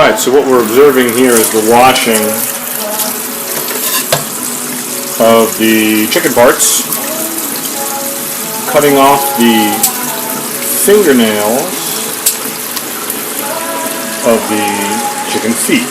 Alright, so what we're observing here is the washing of the chicken parts, cutting off the fingernails of the chicken feet.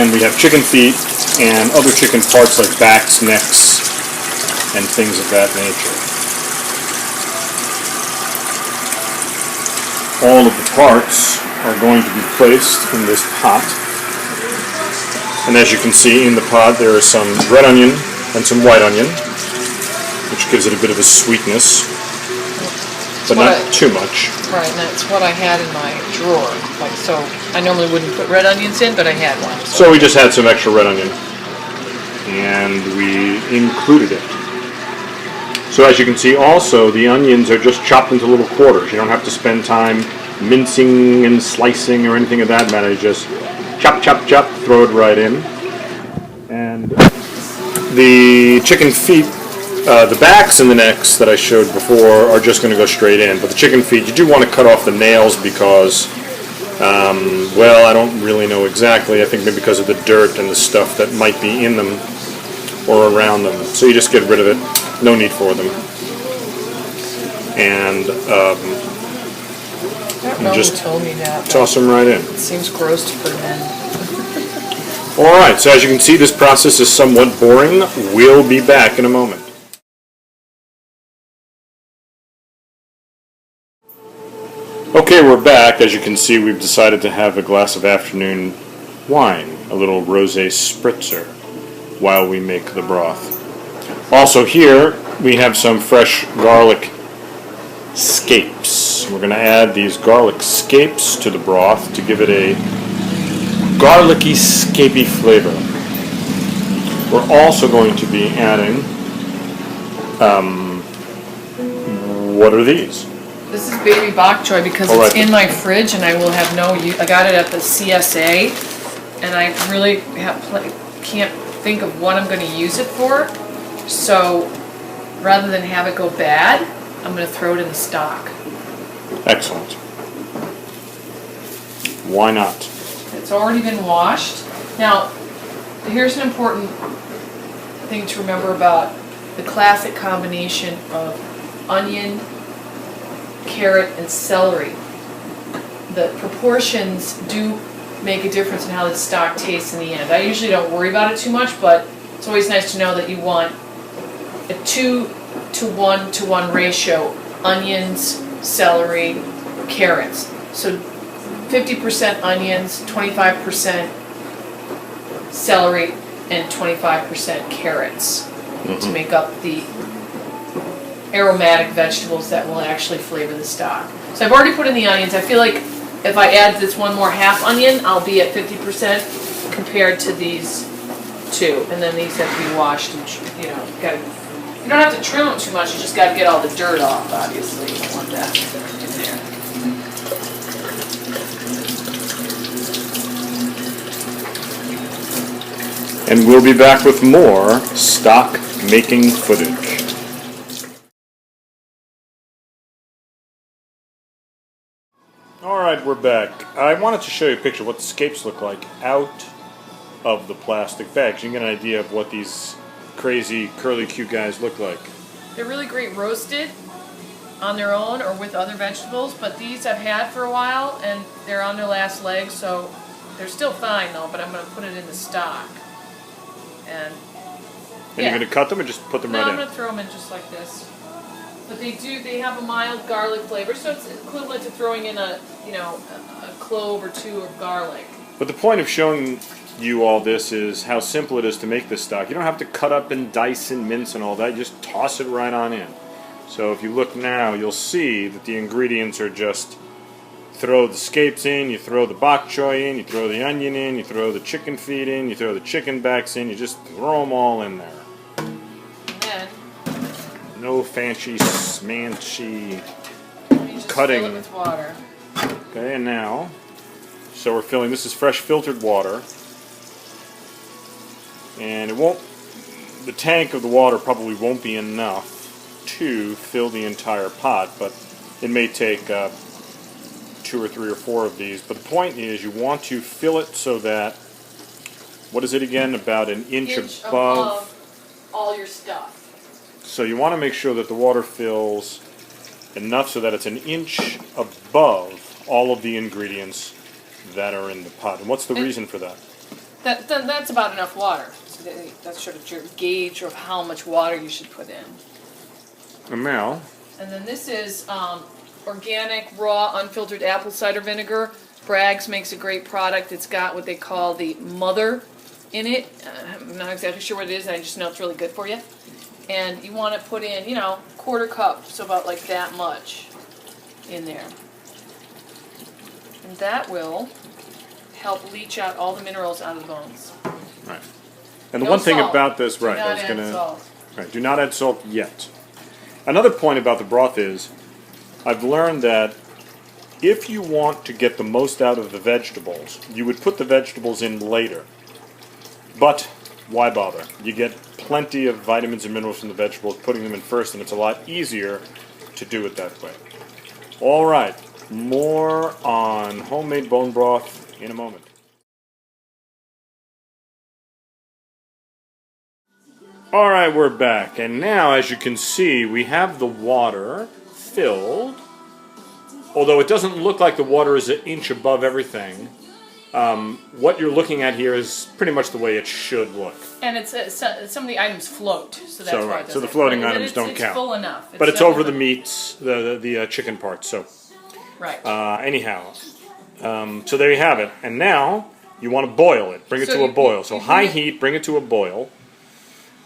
And we have chicken feet and other chicken parts like backs, necks, and things of that nature. All of the parts are going to be placed in this pot. And as you can see in the pot there is some red onion and some white onion, which gives it a bit of a sweetness, but not too much. Right, and that's what I had in my drawer. Like, so I normally wouldn't put red onions in, but I had one. So we just had some extra red onion, and we included it. So as you can see also, the onions are just chopped into little quarters. You don't have to spend time mincing and slicing or anything of that matter. You just chop, chop, chop, throw it right in. And the chicken feet, the backs and the necks that I showed before are just going to go straight in. But the chicken feet, you do want to cut off the nails because, well, I don't really know exactly. I think maybe because of the dirt and the stuff that might be in them or around them. So you just get rid of it. No need for them. And you just told me that, toss them right in. It seems gross to put them in. Alright, so as you can see, this process is somewhat boring. We'll be back in a moment. Okay, we're back. As you can see, we've decided to have a glass of afternoon wine, a little rosé spritzer, while we make the broth. Also here, we have some fresh garlic scapes. We're going to add these garlic scapes to the broth to give it a garlicky, scapey flavor. We're also going to be adding, what are these? This is baby bok choy because it's in my fridge and I will have no use. I got it at the CSA and I really can't think of what I'm going to use it for. So rather than have it go bad, I'm going to throw it in the stock. Excellent. Why not? It's already been washed. Now, here's an important thing to remember about the classic combination of onion, carrot, and celery. The proportions do make a difference in how the stock tastes in the end. I usually don't worry about it too much, but it's always nice to know that you want a 2-to-1-to-1 ratio, onions, celery, carrots. So 50% onions, 25% celery, and 25% carrots to make up the aromatic vegetables that will actually flavor the stock. So I've already put in the onions. I feel like if I add this one more half onion, I'll be at 50% compared to these two. And then these have to be washed and, you don't have to trim them too much, you just got to get all the dirt off, obviously. You don't want that in there. And we'll be back with more stock making footage. Alright, we're back. I wanted to show you a picture of what the scapes look like out of the plastic bags. You can get an idea of what these crazy, curly, cute guys look like. They're really great roasted on their own or with other vegetables, but these I've had for a while and they're on their last leg, so they're still fine though, but I'm going to put it in the stock. And you're going to cut them or just put them right in? No, I'm going to throw them in just like this. But they have a mild garlic flavor, so it's equivalent to throwing in a clove or two of garlic. But the point of showing you all this is how simple it is to make this stock. You don't have to cut up and dice and mince and all that. You just toss it right on in. So if you look now, you'll see that the ingredients are just throw the scapes in, you throw the bok choy in, you throw the onion in, you throw the chicken feet in, you throw the chicken backs in, you just throw them all in there. And then no fancy, smanchy cutting. Fill it with water. Okay, and now, so we're filling, this is fresh filtered water. And it won't, the tank of the water probably won't be enough. to fill the entire pot, but it may take 2 or 3 or 4 of these. But the point is you want to fill it so that, what is it again, about an inch above all your stuff. So you want to make sure that the water fills enough so that it's an inch above all of the ingredients that are in the pot. And what's the reason for that? That's about enough water. So that's sort of your gauge of how much water you should put in. And now, and then this is organic, raw, unfiltered apple cider vinegar. Bragg's makes a great product. It's got what they call the mother in it. I'm not exactly sure what it is. I just know it's really good for you. And you want to put in, 1/4 cup, so about like that much in there. And that will help leach out all the minerals out of the bones. right. And the No one thing salt. about this, Do right, not I was add gonna, salt. right, do not add salt yet. Another point about the broth is, I've learned that if you want to get the most out of the vegetables, you would put the vegetables in later. But why bother? You get plenty of vitamins and minerals from the vegetables, putting them in first, and it's a lot easier to do it that way. All right, more on homemade bone broth in a moment. All right, we're back, and now, as you can see, we have the water filled. Although it doesn't look like the water is an inch above everything, what you're looking at here is pretty much the way it should look. And it's some of the items float, so that's So why. right, so the floating items don't it's count. It's full enough. But it's over the definitely- meats, the chicken parts. So Right. anyhow, so there you have it. And now you want to boil it. Bring it So to a you- boil. So you high heat- heat, bring it to a boil.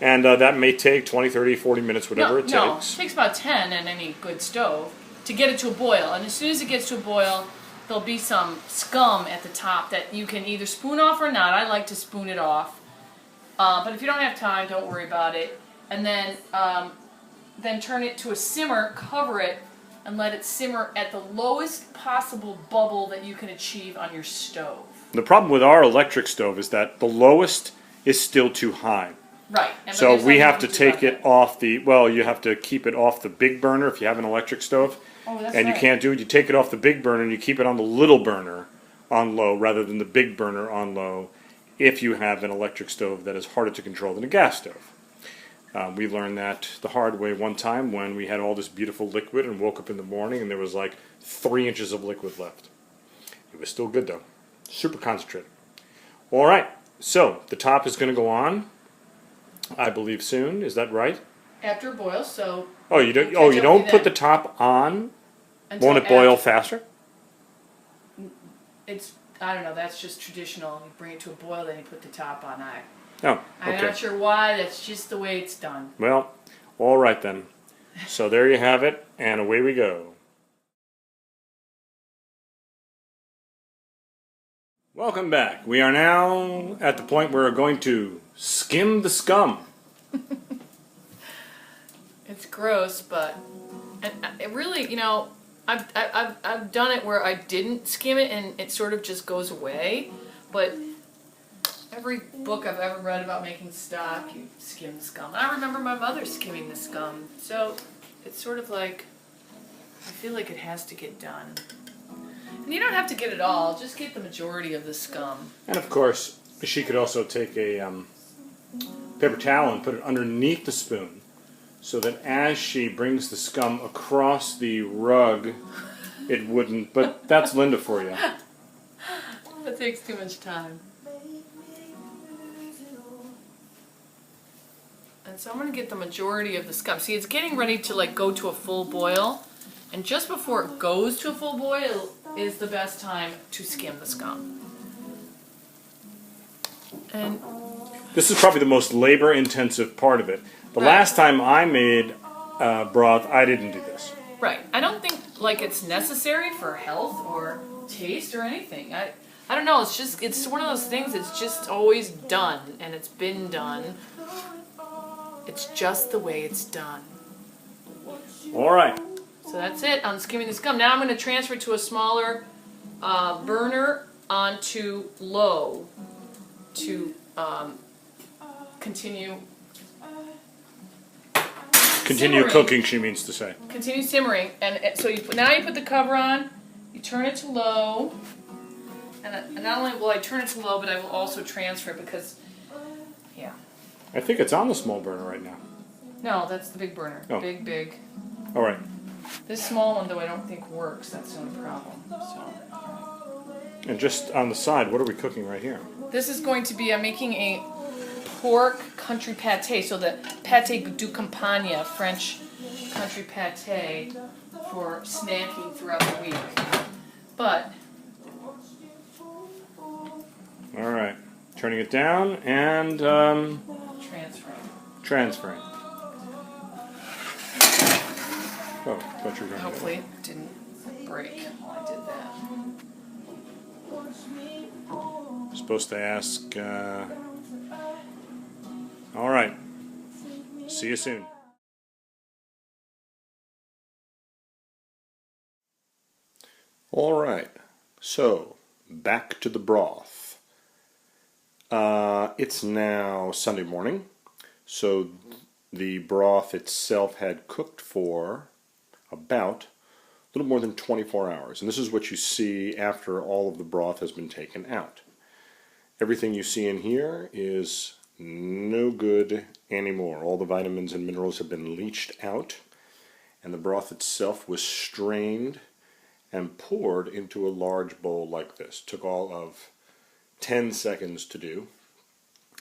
And that may take 20, 30, 40 minutes, whatever it No, takes. it takes about 10 in any good stove to get it to a boil. And as soon as it gets to a boil, there'll be some scum at the top that you can either spoon off or not. I like to spoon it off. But if you don't have time, don't worry about it. And then turn it to a simmer, cover it, and let it simmer at the lowest possible bubble that you can achieve on your stove. The problem with our electric stove is that the lowest is still too high. Right. And So there's we nothing have you to can do take about it off the, well, you have to keep it off the big burner if you have an electric stove. Oh, that's And you right. can't do it, you take it off the big burner and you keep it on the little burner on low rather than the big burner on low if you have an electric stove that is harder to control than a gas stove. We learned that the hard way one time when we had all this beautiful liquid and woke up in the morning and there was like 3 inches of liquid left. It was still good though. Super concentrated. All right, so the top is going to go on, I believe soon. Is that right? After it boils, so Oh, you don't. Catch Oh, you up don't with put that. the top on. until Won't it boil after- faster? It's, I don't know, that's just traditional. You bring it to a boil, then you put the top on. Oh, I'm okay. not sure why, that's just the way it's done. Well, all right then. So there you have it, and away we go. Welcome back. We are now at the point where we're going to skim the scum. It's gross, but it really, I've done it where I didn't skim it and it sort of just goes away. But every book I've ever read about making stock, you skim the scum. I remember my mother skimming the scum, so it's sort of like I feel like it has to get done. And you don't have to get it all; just get the majority of the scum. And of course, she could also take a paper towel and put it underneath the spoon, so that as she brings the scum across the rug, it wouldn't. But that's Linda for you. That takes too much time. And so I'm going to get the majority of the scum. See, it's getting ready to go to a full boil. And just before it goes to a full boil is the best time to skim the scum. And This is probably the most labor-intensive part of it. The Right. last time I made broth, I didn't do this. right, I don't think it's necessary for health or taste or anything. I don't know, it's one of those things that's just always done and it's been done. It's just the way it's done. All right. So that's it on skimming the scum. Now I'm going to transfer to a smaller burner onto low to continue Continue simmering. cooking, she means to say. Continue simmering, and so now you put the cover on. You turn it to low, and not only will I turn it to low, but I will also transfer it because, yeah. I think it's on the small burner right now. No, that's the big burner. Oh. Big. All right. This small one, though, I don't think works. That's the only problem. So And just on the side, what are we cooking right here? this is going to be. I'm making a pork country pâté. So the pâté du campagne, French country pâté for snacking throughout the week. But All right. Turning it down and transferring. Oh, thought you were going to. hopefully it didn't break while I did that. Supposed to ask. All right. See you soon. All right. So back to the broth. It's now Sunday morning, so the broth itself had cooked for about a little more than 24 hours. And this is what you see after all of the broth has been taken out. Everything you see in here is no good anymore. All the vitamins and minerals have been leached out, and the broth itself was strained and poured into a large bowl like this. Took all of 10 seconds to do.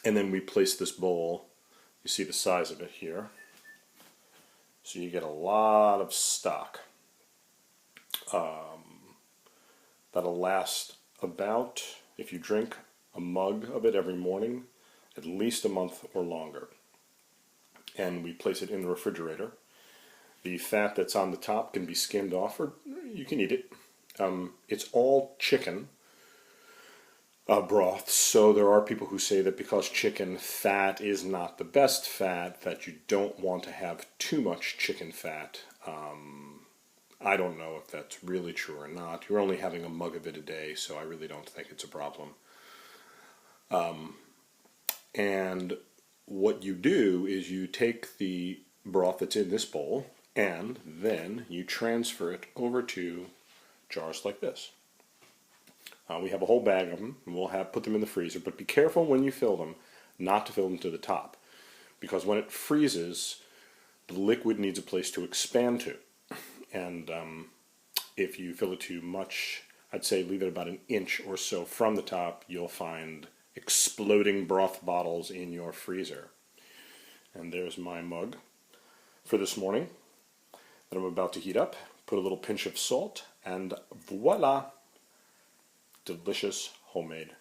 And then we place this bowl, you see the size of it here, so you get a lot of stock. That'll last about, if you drink a mug of it every morning, at least a month or longer. And we place it in the refrigerator. The fat that's on the top can be skimmed off, or you can eat it. It's all chicken broth, so there are people who say that because chicken fat is not the best fat, that you don't want to have too much chicken fat. I don't know if that's really true or not. You're only having a mug of it a day, so I really don't think it's a problem. And what you do is you take the broth that's in this bowl, and then you transfer it over to jars like this. We have a whole bag of them, and we'll put them in the freezer, but be careful when you fill them not to fill them to the top, because when it freezes, the liquid needs a place to expand to. And if you fill it too much, I'd say leave it about an inch or so from the top, you'll find exploding broth bottles in your freezer. And there's my mug for this morning that I'm about to heat up. Put a little pinch of salt, and voila! Delicious homemade